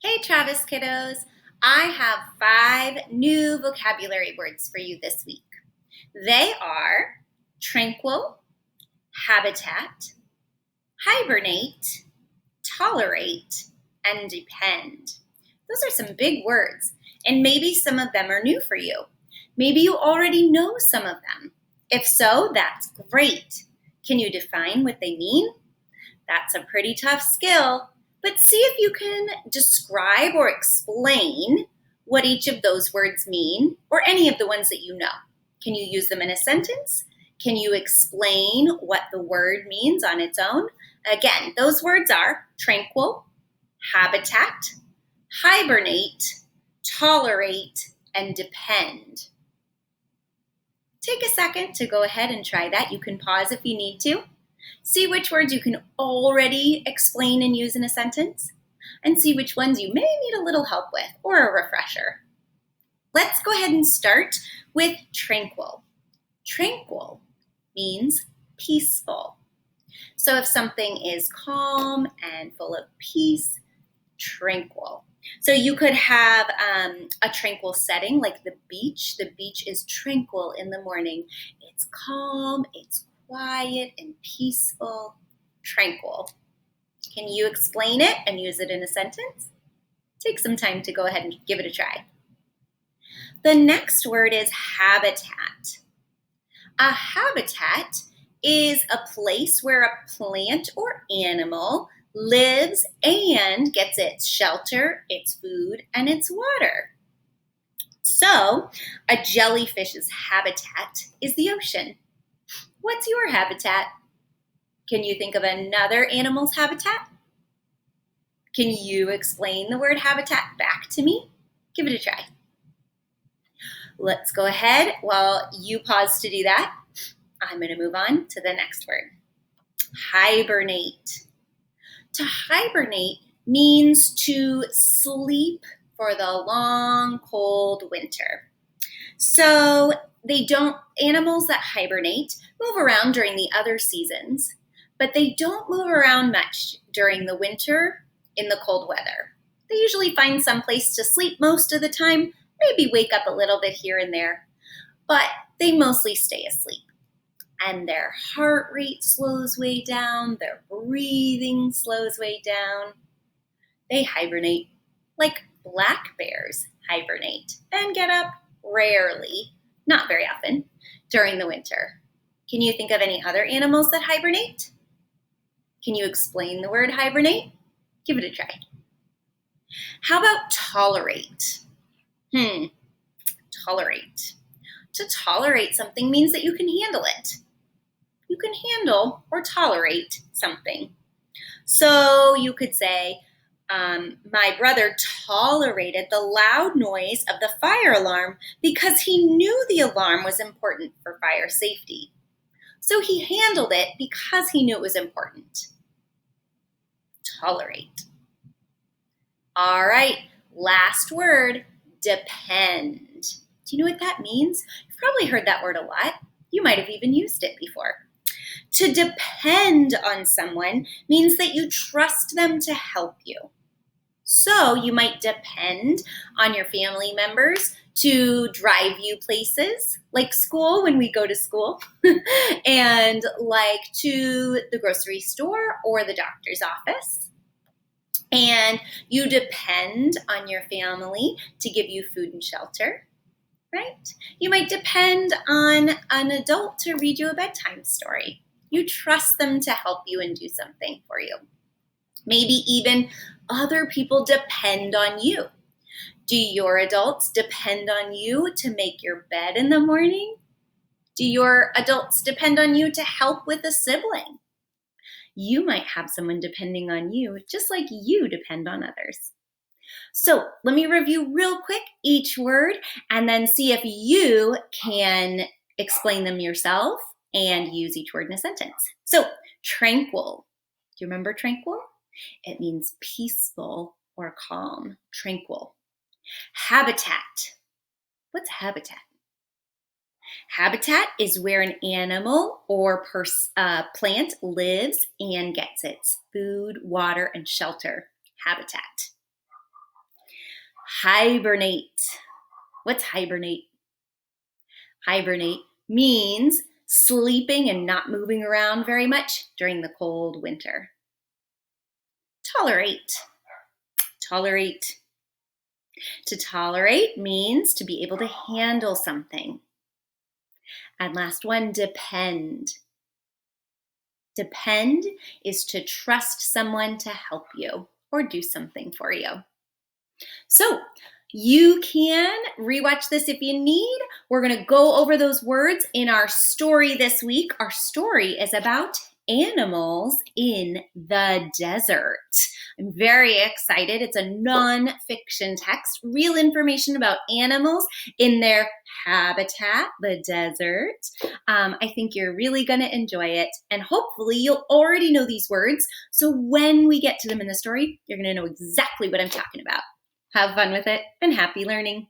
Hey Travis kiddos, I have 5 new vocabulary words for you this week. They are tranquil, habitat, hibernate, tolerate, and depend. Those are some big words, and maybe some of them are new for you. Maybe you already know some of them. If so, that's great. Can you define what they mean? That's a pretty tough skill, but see if you can describe or explain what each of those words mean, or any of the ones that you know. Can you use them in a sentence? Can you explain what the word means on its own? Again, those words are tranquil, habitat, hibernate, tolerate, and depend. Take a second to go ahead and try that. You can pause if you need to. See which words you can already explain and use in a sentence, and see which ones you may need a little help with or a refresher. Let's go ahead and start with tranquil. Tranquil means peaceful. So if something is calm and full of peace, tranquil. So you could have a tranquil setting like the beach. The beach is tranquil in the morning. It's calm, it's quiet and peaceful, tranquil. Can you explain it and use it in a sentence? Take some time to go ahead and give it a try. The next word is habitat. A habitat is a place where a plant or animal lives and gets its shelter, its food, and its water. So, a jellyfish's habitat is the ocean. What's your habitat? Can you think of another animal's habitat? Can you explain the word habitat back to me? Give it a try. Let's go ahead. While you pause to do that, I'm going to move on to the next word. Hibernate. To hibernate means to sleep for the long, cold winter. So animals that hibernate move around during the other seasons, but they don't move around much during the winter in the cold weather. They usually find some place to sleep most of the time, maybe wake up a little bit here and there, but they mostly stay asleep. And their heart rate slows way down, their breathing slows way down. They hibernate like black bears hibernate and get up rarely, not very often, during the winter. Can you think of any other animals that hibernate? Can you explain the word hibernate? Give it a try. How about tolerate? Tolerate. To tolerate something means that you can handle it. You can handle or tolerate something. So you could say, my brother tolerated the loud noise of the fire alarm because he knew the alarm was important for fire safety. So he handled it because he knew it was important. Tolerate. All right, last word, depend. Do you know what that means? You've probably heard that word a lot. You might have even used it before. To depend on someone means that you trust them to help you. So you might depend on your family members to drive you places, like school when we go to school, and like to the grocery store or the doctor's office. And you depend on your family to give you food and shelter, right? You might depend on an adult to read you a bedtime story. You trust them to help you and do something for you. Maybe even other people depend on you. Do your adults depend on you to make your bed in the morning? Do your adults depend on you to help with a sibling? You might have someone depending on you, just like you depend on others. So let me review real quick each word and then see if you can explain them yourself and use each word in a sentence. So tranquil. Do you remember tranquil? It means peaceful or calm, tranquil. Habitat. What's habitat? Habitat is where an animal or plant lives and gets its food, water, and shelter. Habitat. hibernate. What's hibernate? Hibernate means sleeping and not moving around very much during the cold winter. Tolerate. Tolerate. To tolerate means to be able to handle something. And last one, depend. Depend is to trust someone to help you or do something for you. So you can rewatch this if you need. We're going to go over those words in our story this week. Our story is about animals in the desert. I'm very excited. It's a non-fiction text, real information about animals in their habitat, the desert. I think you're really going to enjoy it, and hopefully you'll already know these words, so when we get to them in the story, you're going to know exactly what I'm talking about. Have fun with it, and happy learning.